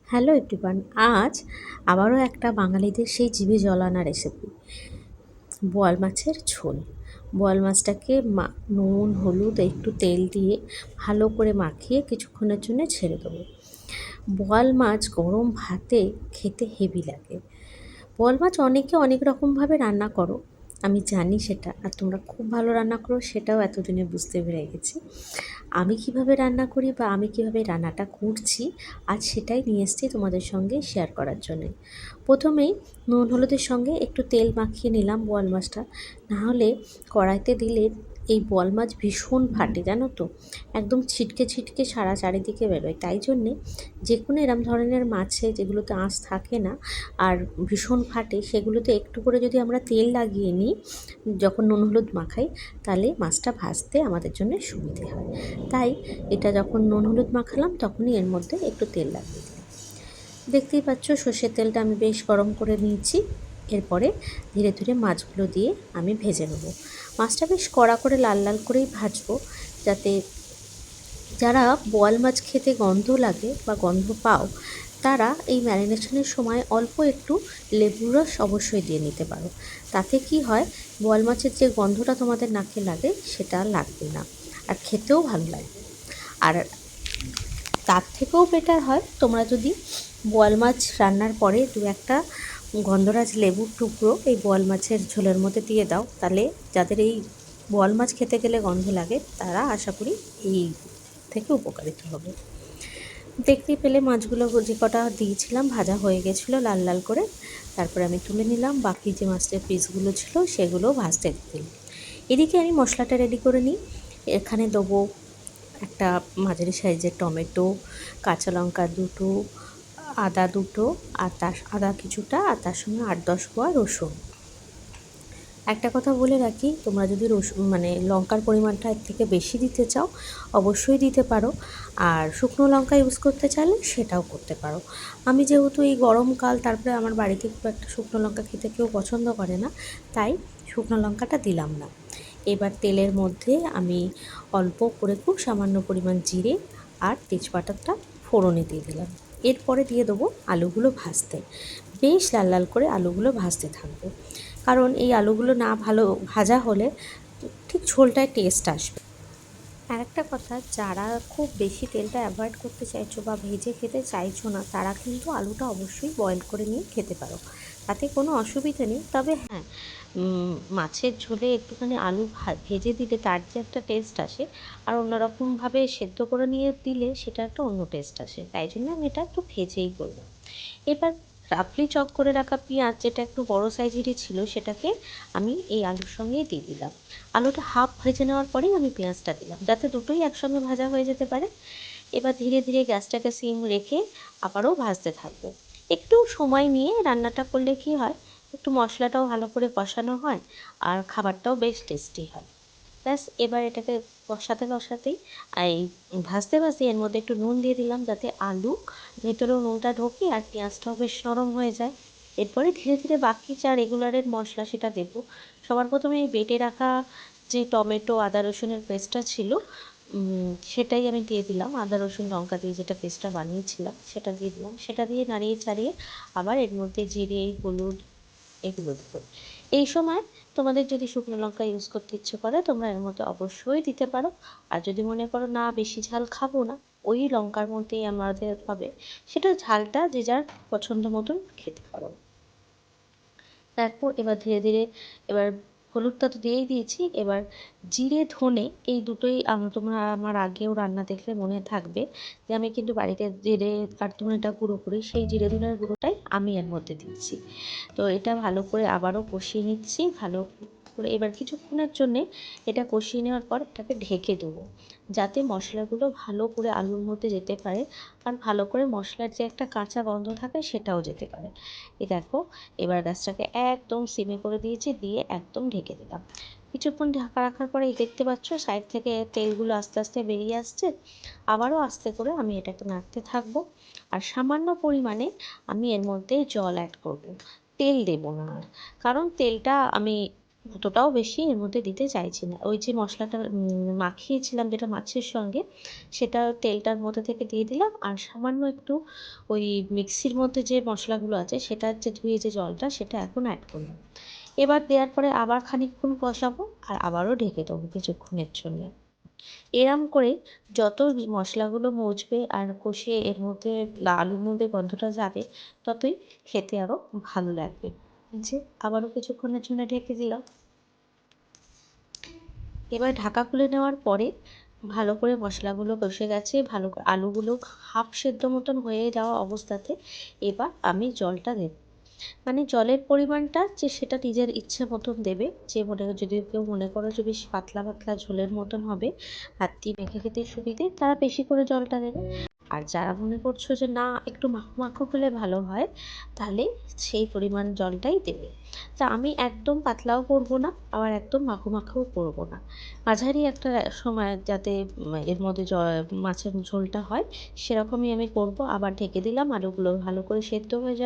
Hello everyone. আজ আবারও একটা বাঙালিদের সেই জিভে জল আনা রেসিপি, বোয়াল মাছের ঝোল। বোয়াল মাছটাকে নুন হলুদ একটু তেল দিয়ে ভালো করে মাখিয়ে কিছুক্ষণের জন্য ছেড়ে দেবো। বোয়াল মাছ গরম ভাতে খেতে হেভি লাগে। বোয়াল মাছ অনেকে অনেক রকমভাবে রান্না করো, আমি জানি সেটা, আর তোমরা খুব ভালো রান্না করো সেটাও এতদিনে বুঝতে পেরে গেছি। আমি কিভাবে রান্না করি বা আমি কিভাবে রান্নাটা করছি আজ সেটাই নিয়ে এসেছি তোমাদের সঙ্গে শেয়ার করার জন্যে। প্রথমেই নুন হলুদের সঙ্গে একটু তেল মাখিয়ে নিলাম বোয়াল মাছটা, নাহলে কড়াইতে দিলে এই বোয়াল মাছ ভীষণ ফাটে জানো তো, একদম ছিটকে ছিটকে সারা চারিদিকে বেরোয়। তাই জন্যে যে কোনো এরম ধরনের মাছে যেগুলোতে আঁশ থাকে না আর ভীষণ ফাটে, সেগুলোতে একটু করে যদি আমরা তেল লাগিয়ে নিই যখন নুন হলুদ মাখাই, তাহলে মাছটা ভাজতে আমাদের জন্য সুবিধে হয়। তাই এটা যখন নুন হলুদ মাখালাম তখনই এর মধ্যে একটু তেল লাগিয়ে দিলাম। দেখতেই পাচ্ছ সর্ষের তেলটা আমি বেশ গরম করে নিয়েছি। এরপরে ধীরে ধীরে মাছগুলো দিয়ে আমি ভেজে নেব। মাছটা বেশ কড়া করে লাল লাল করেই ভাজবো, যাতে যারা বোয়াল মাছ খেতে গন্ধ লাগে বা গন্ধ পাও, তারা এই ম্যারিনেশনের সময় অল্প একটু লেবুর রস অবশ্যই দিয়ে নিতে পারো। তাতে কি হয়, বোয়াল মাছের যে গন্ধটা তোমাদের নাকে লাগে সেটা লাগবে না, আর খেতেও ভালো লাগবে। আর তার থেকেও বেটার হয় তোমরা যদি বোয়াল মাছ রান্নার পরে দু একটা গন্ধরাজ লেবুর টুকরো এই বোয়াল মাছের ঝোলের মধ্যে দিয়ে দাও, তাহলে যাদের এই বোয়াল মাছ খেতে গেলে গন্ধ লাগে তারা আশা করি এই থেকে উপকারিত হবে। দেখতেই পেলে মাছগুলো যে কটা দিয়েছিলাম ভাজা হয়ে গেছিলো লাল লাল করে। তারপরে আমি তুলে নিলাম, বাকি যে মাছের পিসগুলো ছিল সেগুলো ভাজতে দিলাম। এদিকে আমি মশলাটা রেডি করে নিই। এখানে দেবো একটা মাঝারি সাইজের টমেটো, কাঁচা লঙ্কা দুটো, আদা দুটো, আর আদা কিছুটা, আর তার সঙ্গে 8-10 কোয়া রসুন। একটা কথা বলে রাখি, তোমরা যদি রসুন মানে লঙ্কার পরিমাণটা এর থেকে বেশি দিতে চাও অবশ্যই দিতে পারো, আর শুকনো লঙ্কা ইউজ করতে চাইলে সেটাও করতে পারো। আমি যেহেতু এই গরমকাল, তারপরে আমার বাড়িতে খুব একটা শুকনো লঙ্কা খেতে কেউ পছন্দ করে না, তাই শুকনো লঙ্কাটা দিলাম না। এবার তেলের মধ্যে আমি অল্প করে খুব সামান্য পরিমাণ জিরে আর তেজপাতাটা ফোড়নে দিয়ে দিলাম। এরপরে দিয়ে দেবো আলুগুলো ভাজতে। বেশ লাল লাল করে আলুগুলো ভাজতে থাকবো, কারণ এই আলুগুলো না ভালো ভাজা হলে ঠিক ঝোলটায় টেস্ট আসবে। আর একটা কথা, যারা খুব বেশি তেলটা অ্যাভয়েড করতে চাইছো বা ভেজে খেতে চাইছো না, তারা কিন্তু আলুটা অবশ্যই বয়েল করে নিয়ে খেতে পারো, তাতে কোনো অসুবিধা নেই। তবে হ্যাঁ, মাছের ঝোলে একটুখানি আলু ভেজে দিলে তার যে একটা টেস্ট আসে, আর অন্যরকমভাবে সেদ্ধ করে নিয়ে দিলে সেটা একটা অন্য টেস্ট আসে। তাই জন্য আমি এটা একটু ভেজেই করলাম। এবার রাফলি চপ করে রাখা পেঁয়াজ, যেটা একটু বড় সাইজেরই ছিল, সেটাকে আমি এই আলুর সঙ্গেই দিয়ে দিলাম। আলুটা হাফ ভেজে নেওয়ার পরেই আমি পেঁয়াজটা দিলাম, যাতে দুটোই একসঙ্গে ভাজা হয়ে যেতে পারে। এবার ধীরে ধীরে গ্যাসটাকে সিম রেখে আবারও ভাজতে থাকবো। একটু সময় নিয়ে রান্নাটা করলে কি হয়, একটু মশলাটাও ভালো করে কষানো হয় আর খাবারটাও বেশ টেস্টি হয়। ব্যাস, এবার এটাকে কষাতে কষাতেই এই ভাজতে ভাজতে এর মধ্যে একটু নুন দিয়ে দিলাম, যাতে আলু ভেতরেও নুনটা ঢোকে আর পেঁয়াজটাও বেশ নরম হয়ে যায়। এরপরে ধীরে ধীরে বাকি যা রেগুলারের মশলা সেটা দেবো। সবার প্রথমে এই বেটে রাখা যে টমেটো আদা রসুনের পেস্টটা ছিল, সেটাই আমি দিয়ে দিলাম। আদা রসুন লঙ্কা দিয়ে যেটা পেস্টটা বানিয়েছিলাম সেটা দিয়ে দিলাম। সেটা দিয়ে নাড়িয়ে চাড়িয়ে আবার এর মধ্যে জিরে হলুদ এগুলো দেবো। এই সময় তোমাদের যদি শুকনো লঙ্কা ইউজ করতে ইচ্ছে করে তোমরা এর মধ্যে অবশ্যই দিতে পারো। আর যদি মনে করো না বেশি ঝাল খাবো না, ওই লঙ্কার মধ্যেই আমাদের হবে, সেটা ঝালটা যে যার পছন্দ মতন খেতে পারো। তারপর এবার ধীরে ধীরে এবার হলুদটা তো দিয়েই দিয়েছি। এবার জিরে ধনে এই দুটোই তোমরা আমার আগেও রান্না দেখলে মনে থাকবে যে আমি কিন্তু বাড়িতে জিরে আর ধনেটা গুঁড়ো করি, সেই জিরে ধনের গুঁড়োটাই আমি এর মধ্যে দিচ্ছি। তো এটা ভালো করে আবারও কষিয়ে নিচ্ছি ভালো করে। এবার কিছুক্ষণের জন্যে এটা কষিয়ে নেওয়ার পর এটাকে ঢেকে দেবো, যাতে মশলাগুলো ভালো করে আলুর মধ্যে যেতে পারে আর ভালো করে মশলার যে একটা কাঁচা গন্ধ থাকে সেটাও যেতে পারে। এই দেখো, এবার গ্যাসটাকে একদম সিমে করে দিয়েছি, দিয়ে একদম ঢেকে দিলাম। কিছুক্ষণ ঢাকা রাখার পরে এই দেখতে পাচ্ছ সাইড থেকে তেলগুলো আস্তে আস্তে বেরিয়ে আসছে। আবারও আস্তে করে আমি এটাকে নাড়তে থাকবো, আর সামান্য পরিমাণে আমি এর মধ্যে জল অ্যাড করব, তেল দেব না আর। কারণ তেলটা আমি অতটাও বেশি এর মধ্যে দিতে চাইছি না। ওই যে মশলাটা মাখিয়েছিলাম যেটা মাছের সঙ্গে, সেটা তেলটার মধ্যে থেকে দিয়ে দিলাম। আর সামান্য একটু ওই মিক্সির মধ্যে যে মশলাগুলো আছে সেটার যে ধুয়ে যে জলটা সেটা এখন অ্যাড করলাম। এবার দেওয়ার পরে আবার খানিকক্ষণ কষাবো আর আবারও ঢেকে দেবো কিছুক্ষণের জন্য। এরম করে যত মশলাগুলো মজবে আর কষিয়ে এর মধ্যে আলুর মধ্যে গন্ধটা যাবে, ততই খেতে আরও ভালো লাগবে। যে আবারও কিছুক্ষণের জন্য ঢেকে দিলাম। এবার ঢাকা খুলে নেওয়ার পরে ভালো করে মশলাগুলো কষে গেছে, ভালো করে আলুগুলো হাফ সেদ্ধ মতন হয়ে যাওয়া অবস্থাতে এবার আমি জলটা দেব। মানে জলের পরিমাণটা যে সেটা নিজের ইচ্ছে মতন দেবে। যে যদি কেউ মনে করো যে বেশ পাতলা পাতলা ঝোলের মতন হবে, হাত দিয়ে মেখে খেতে সুবিধে, তারা বেশি করে জলটা দেবে। আর যারা মনে করছো যে না একটু মাখো মাখো হলে ভালো হয়, তাহলে সেই পরিমাণ জলটাই দেবে। তা আমি একদম পাতলাও করব না, আবার একদম মাখো মাখোও করব না, মাঝারি একটা সময় যাতে এর মধ্যে মাছের ঝোলটা হয় সেরকমই আমি করব। আবার ঢেকে দিলাম, আলুগুলো ভালো করে সেদ্ধ হয়ে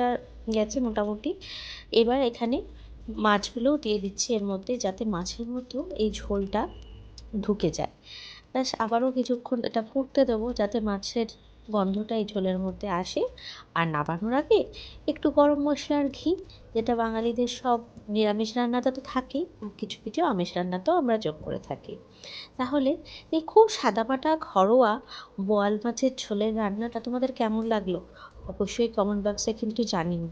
গেছে মোটামুটি। এবার এখানে মাছগুলোও দিয়ে দিচ্ছি এর মধ্যে, যাতে মাছের মধ্যেও এই ঝোলটা ঢুকে যায়। ব্যাস আবারও কিছুক্ষণ এটা ফুটতে দেবো যাতে মাছের গন্ধটা এই ঝোলের মধ্যে আসে। আর নামানোর আগে একটু গরম মশলা আর ঘি, যেটা বাঙালিদের সব নিরামিষ রান্নাতে তো থাকেই, কিছু কিছু আমিষ রান্নাতেও আমরা যোগ করে থাকি। তাহলে এই খুব সাদামাটা ঘরোয়া বোয়াল মাছের ঝোলের রান্নাটা তোমাদের কেমন লাগলো অবশ্যই কমেন্ট বক্সে কিন্তু জানিও।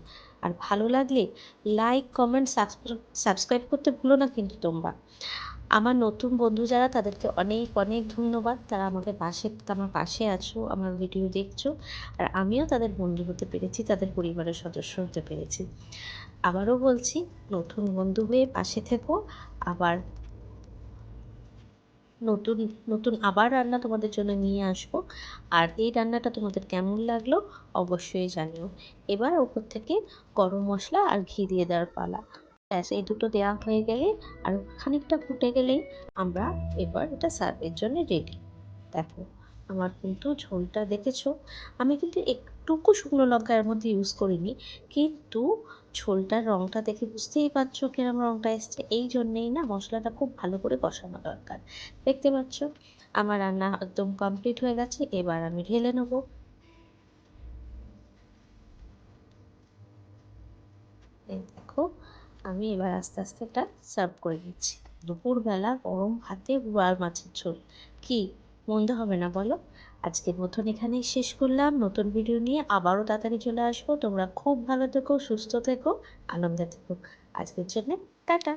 আর ভালো লাগলে লাইক কমেন্ট সাবস্ক্রাইব করতে ভুলো না কিন্তু তোমরা। আমার নতুন বন্ধু যারা তাদেরকে অনেক অনেক ধন্যবাদ, তারা আমার পাশে আছো, আমার ভিডিও দেখছো। আর আমিও তাদের বন্ধু হতে পেরেছি, তাদের পরিবারের সদস্য হতে পেরেছি। আবারও বলছি, নতুন বন্ধু হয়ে পাশে থেকো। আবার নতুন নতুন আবার রান্না তোমাদের জন্য নিয়ে আসবো। আর এই রান্নাটা তোমাদের কেমন লাগলো অবশ্যই জানিও। এবার ওপর থেকে গরম মশলা আর ঘি দিয়ে দেওয়ার পালা। ব্যাস এই দুটো দেওয়া হয়ে গেলে আর খানিকটা ফুটে গেলেই আমরা এবার এটা সার্ভের জন্য রেডি। দেখো আমার কিন্তু ঝোলটা দেখেছো, আমি কিন্তু একটুকু শুকনো লঙ্কা এর মধ্যে ইউজ করিনি, কিন্তু ঝোলটার রঙটা দেখে বুঝতেই পারছো কিরম রঙটা এসছে। এই জন্যেই না মশলাটা খুব ভালো করে কষানো দরকার। দেখতে পাচ্ছ আমার রান্না একদম কমপ্লিট হয়ে গেছে, এবার আমি ঢেলে নেবো। এই দেখো আমি এবার আস্তে আস্তে এটা সার্ভ করে দিচ্ছি। দুপুরবেলা গরম ভাতে বোয়াল মাছের ঝোল, কি মন্দ হবে না বলো? আজকের মতন এখানেই শেষ করলাম। নতুন ভিডিও নিয়ে আবারও তাড়াতাড়ি চলে আসবো। তোমরা খুব ভালো থেকো, সুস্থ থেকো, আনন্দে থেকো। আজকের জন্য টাটা।